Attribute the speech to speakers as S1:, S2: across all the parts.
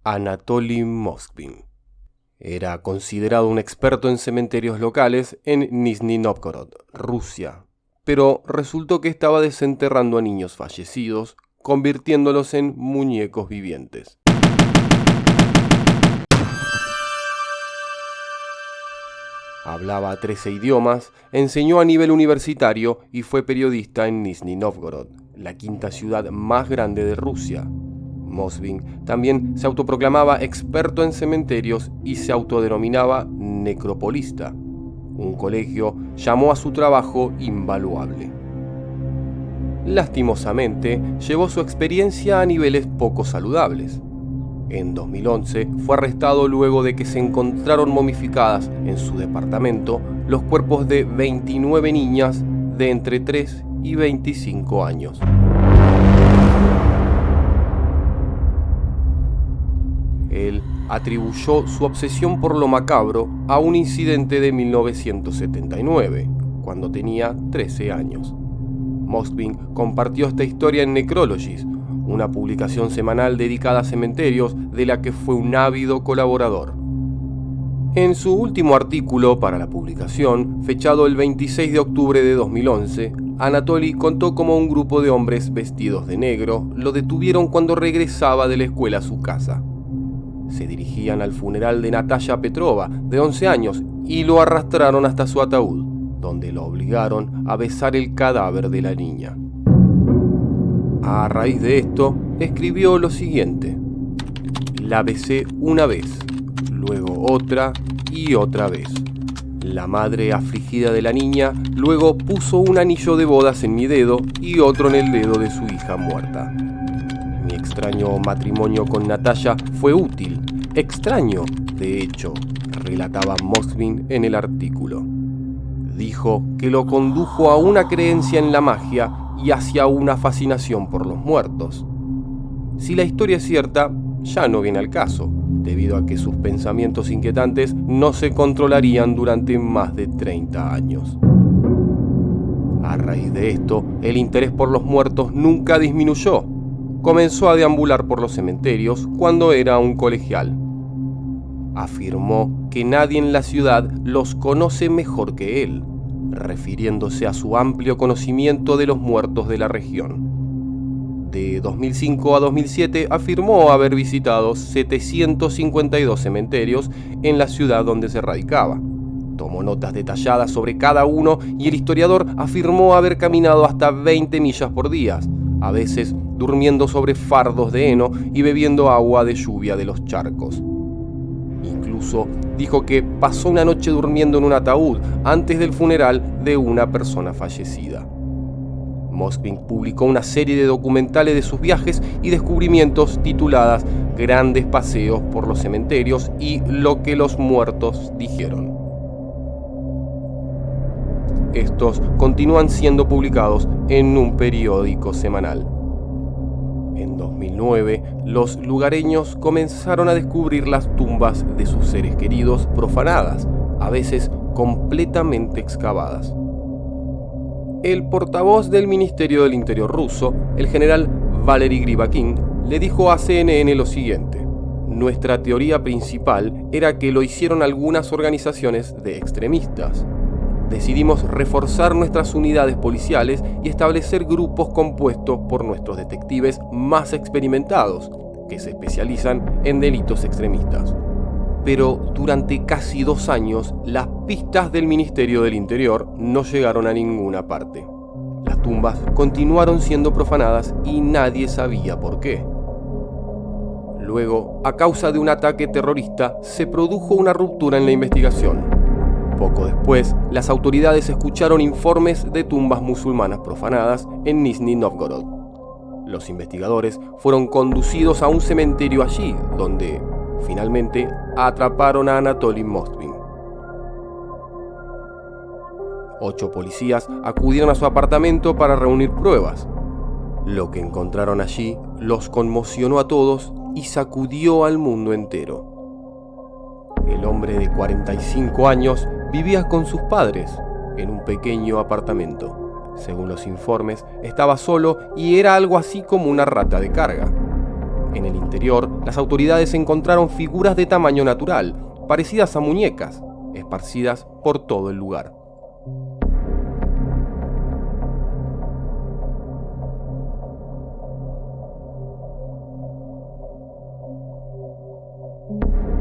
S1: Anatoly Moskvin. Era considerado un experto en cementerios locales en Nizhny Novgorod, Rusia, pero resultó que estaba desenterrando a niños fallecidos, convirtiéndolos en muñecos vivientes. Hablaba 13 idiomas, enseñó a nivel universitario y fue periodista en Nizhny Novgorod, la quinta ciudad más grande de Rusia. Moskvin también se autoproclamaba experto en cementerios y se autodenominaba necropolista. Un colegio llamó a su trabajo invaluable. Lastimosamente, llevó su experiencia a niveles poco saludables. En 2011 fue arrestado luego de que se encontraron momificadas en su departamento los cuerpos de 29 niñas de entre 3 y 25 años. Él atribuyó su obsesión por lo macabro a un incidente de 1979, cuando tenía 13 años. Moskvin compartió esta historia en Necrologist, una publicación semanal dedicada a cementerios de la que fue un ávido colaborador. En su último artículo para la publicación, fechado el 26 de octubre de 2011, Anatoly contó cómo un grupo de hombres vestidos de negro lo detuvieron cuando regresaba de la escuela a su casa. Se dirigían al funeral de Natalia Petrova, de 11 años, y lo arrastraron hasta su ataúd, donde lo obligaron a besar el cadáver de la niña. A raíz de esto, escribió lo siguiente: la besé una vez, luego otra y otra vez. La madre afligida de la niña luego puso un anillo de bodas en mi dedo y otro en el dedo de su hija muerta. Mi extraño matrimonio con Natalia fue útil, extraño, de hecho, relataba Moskvin en el artículo. Dijo que lo condujo a una creencia en la magia y hacia una fascinación por los muertos. Si la historia es cierta, ya no viene al caso, debido a que sus pensamientos inquietantes no se controlarían durante más de 30 años. A raíz de esto, el interés por los muertos nunca disminuyó. Comenzó a deambular por los cementerios cuando era un colegial. Afirmó que nadie en la ciudad los conoce mejor que él, refiriéndose a su amplio conocimiento de los muertos de la región. De 2005 a 2007 afirmó haber visitado 752 cementerios en la ciudad donde se radicaba. Tomó notas detalladas sobre cada uno y el historiador afirmó haber caminado hasta 20 millas por día, a veces durmiendo sobre fardos de heno y bebiendo agua de lluvia de los charcos. Incluso dijo que pasó una noche durmiendo en un ataúd antes del funeral de una persona fallecida. Moskvin publicó una serie de documentales de sus viajes y descubrimientos tituladas Grandes paseos por los cementerios y Lo que los muertos dijeron. Estos continúan siendo publicados en un periódico semanal. En 2009, los lugareños comenzaron a descubrir las tumbas de sus seres queridos profanadas, a veces completamente excavadas. El portavoz del Ministerio del Interior ruso, el general Valery Gribakin, le dijo a CNN lo siguiente: nuestra teoría principal era que lo hicieron algunas organizaciones de extremistas. Decidimos reforzar nuestras unidades policiales y establecer grupos compuestos por nuestros detectives más experimentados, que se especializan en delitos extremistas. Pero durante casi 2 años, las pistas del Ministerio del Interior no llegaron a ninguna parte. Las tumbas continuaron siendo profanadas y nadie sabía por qué. Luego, a causa de un ataque terrorista, se produjo una ruptura en la investigación. Poco después, las autoridades escucharon informes de tumbas musulmanas profanadas en Nizhny Novgorod. Los investigadores fueron conducidos a un cementerio allí, donde, finalmente, atraparon a Anatoly Moskvin. 8 policías acudieron a su apartamento para reunir pruebas. Lo que encontraron allí los conmocionó a todos y sacudió al mundo entero. El hombre de 45 años vivía con sus padres en un pequeño apartamento. Según los informes, estaba solo y era algo así como una rata de carga. En el interior, las autoridades encontraron figuras de tamaño natural, parecidas a muñecas, esparcidas por todo el lugar.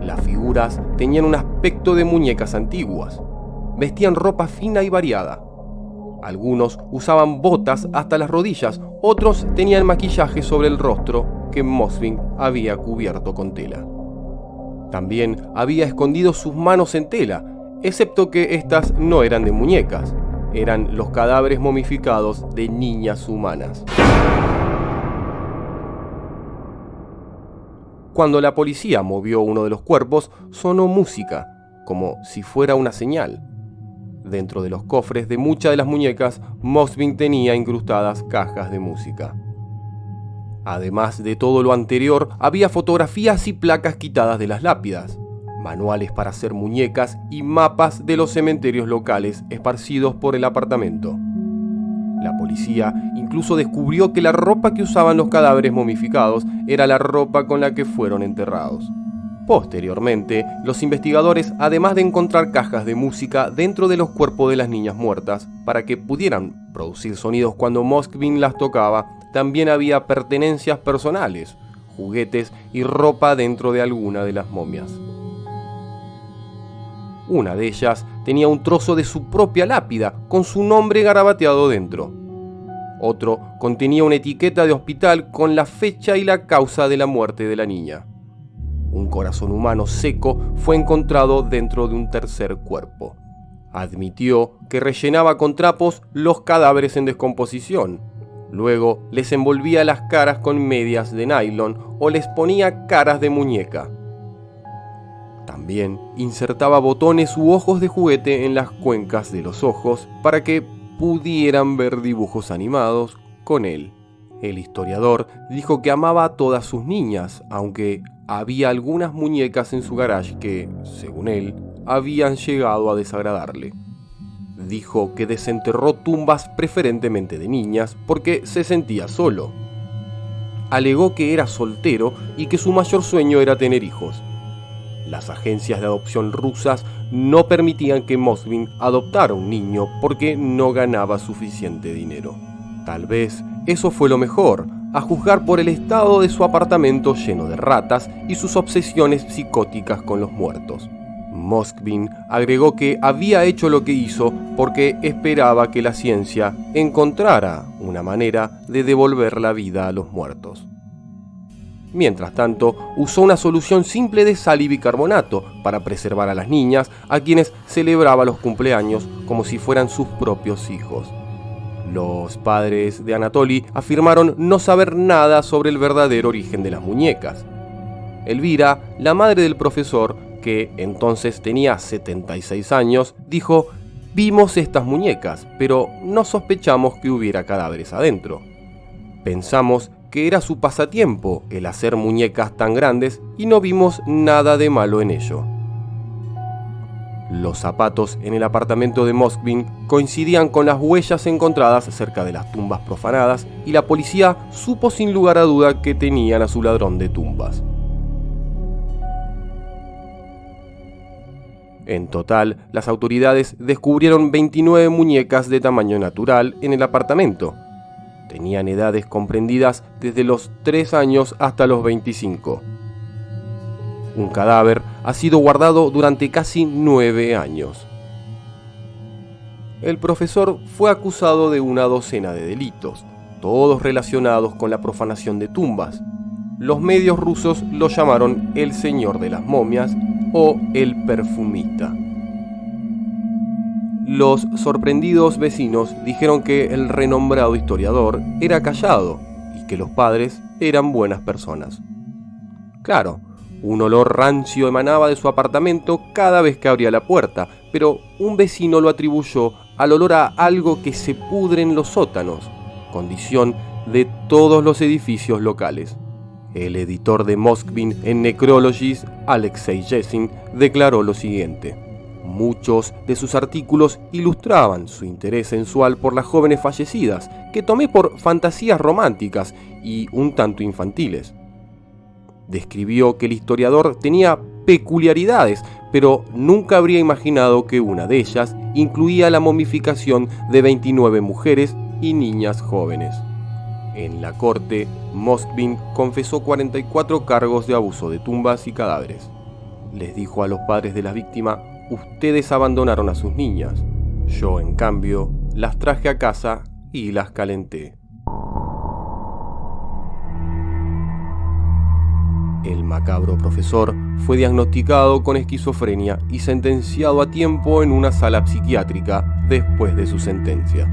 S1: Las figuras tenían un aspecto de muñecas antiguas. Vestían ropa fina y variada. Algunos usaban botas hasta las rodillas, otros tenían maquillaje sobre el rostro que Mosbin había cubierto con tela. También había escondido sus manos en tela, excepto que estas no eran de muñecas, eran los cadáveres momificados de niñas humanas. Cuando la policía movió uno de los cuerpos, sonó música, como si fuera una señal. Dentro de los cofres de muchas de las muñecas, Mosbin tenía incrustadas cajas de música. Además de todo lo anterior, había fotografías y placas quitadas de las lápidas, manuales para hacer muñecas y mapas de los cementerios locales esparcidos por el apartamento. La policía incluso descubrió que la ropa que usaban los cadáveres momificados era la ropa con la que fueron enterrados. Posteriormente, los investigadores, además de encontrar cajas de música dentro de los cuerpos de las niñas muertas para que pudieran producir sonidos cuando Mosbin las tocaba, también había pertenencias personales, juguetes y ropa dentro de alguna de las momias. Una de ellas tenía un trozo de su propia lápida con su nombre garabateado dentro. Otro contenía una etiqueta de hospital con la fecha y la causa de la muerte de la niña. Un corazón humano seco fue encontrado dentro de un tercer cuerpo. Admitió que rellenaba con trapos los cadáveres en descomposición. Luego les envolvía las caras con medias de nylon o les ponía caras de muñeca. También insertaba botones u ojos de juguete en las cuencas de los ojos para que pudieran ver dibujos animados con él. El historiador dijo que amaba a todas sus niñas, aunque había algunas muñecas en su garage que, según él, habían llegado a desagradarle. Dijo que desenterró tumbas preferentemente de niñas porque se sentía solo. Alegó que era soltero y que su mayor sueño era tener hijos. Las agencias de adopción rusas no permitían que Mosbin adoptara un niño porque no ganaba suficiente dinero. Tal vez eso fue lo mejor, a juzgar por el estado de su apartamento lleno de ratas y sus obsesiones psicóticas con los muertos. Mosbin agregó que había hecho lo que hizo porque esperaba que la ciencia encontrara una manera de devolver la vida a los muertos. Mientras tanto, usó una solución simple de sal y bicarbonato para preservar a las niñas, a quienes celebraba los cumpleaños como si fueran sus propios hijos. Los padres de Anatoly afirmaron no saber nada sobre el verdadero origen de las muñecas. Elvira, la madre del profesor, que entonces tenía 76 años, dijo: «Vimos estas muñecas, pero no sospechamos que hubiera cadáveres adentro. Pensamos que era su pasatiempo el hacer muñecas tan grandes y no vimos nada de malo en ello». Los zapatos en el apartamento de Mosbin coincidían con las huellas encontradas cerca de las tumbas profanadas y la policía supo sin lugar a duda que tenían a su ladrón de tumbas. En total, las autoridades descubrieron 29 muñecas de tamaño natural en el apartamento. Tenían edades comprendidas desde los 3 años hasta los 25. Un cadáver ha sido guardado durante casi 9 años. El profesor fue acusado de una docena de delitos, todos relacionados con la profanación de tumbas. Los medios rusos lo llamaron el Señor de las Momias o el Perfumista. Los sorprendidos vecinos dijeron que el renombrado historiador era callado y que los padres eran buenas personas. Claro, un olor rancio emanaba de su apartamento cada vez que abría la puerta, pero un vecino lo atribuyó al olor a algo que se pudre en los sótanos, condición de todos los edificios locales. El editor de Mosbin en Necrologist, Alexei Yesin, declaró lo siguiente: «Muchos de sus artículos ilustraban su interés sensual por las jóvenes fallecidas, que tomé por fantasías románticas y un tanto infantiles. Describió que el historiador tenía peculiaridades, pero nunca habría imaginado que una de ellas incluía la momificación de 29 mujeres y niñas jóvenes. En la corte, Moskvin confesó 44 cargos de abuso de tumbas y cadáveres. Les dijo a los padres de la víctima: ustedes abandonaron a sus niñas. Yo, en cambio, las traje a casa y las calenté. El macabro profesor fue diagnosticado con esquizofrenia y sentenciado a tiempo en una sala psiquiátrica después de su sentencia.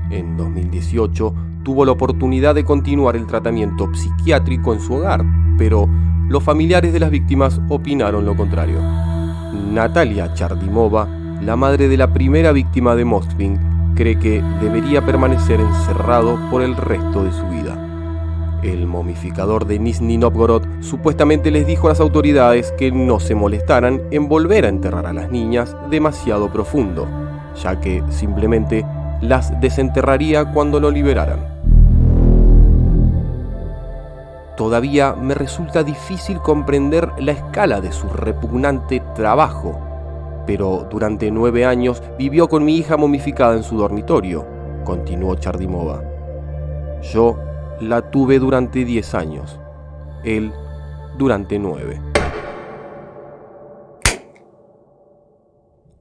S1: En 2018 tuvo la oportunidad de continuar el tratamiento psiquiátrico en su hogar, pero los familiares de las víctimas opinaron lo contrario. Natalia Chardimova, la madre de la primera víctima de Moskvin, cree que debería permanecer encerrado por el resto de su vida. El momificador de Nizhny Novgorod supuestamente les dijo a las autoridades que no se molestaran en volver a enterrar a las niñas demasiado profundo, ya que simplemente las desenterraría cuando lo liberaran. Todavía me resulta difícil comprender la escala de su repugnante trabajo, pero durante 9 años vivió con mi hija momificada en su dormitorio, continuó Chardimova. Yo la tuve durante 10 años, él durante 9.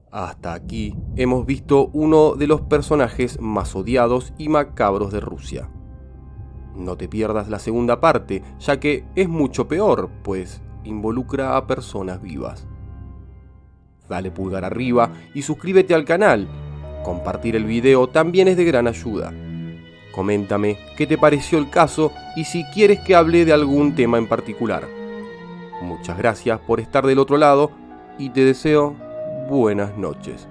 S1: Hasta aquí hemos visto uno de los personajes más odiados y macabros de Rusia. No te pierdas la segunda parte, ya que es mucho peor, pues involucra a personas vivas. Dale pulgar arriba y suscríbete al canal. Compartir el video también es de gran ayuda. Coméntame qué te pareció el caso y si quieres que hable de algún tema en particular. Muchas gracias por estar del otro lado y te deseo buenas noches.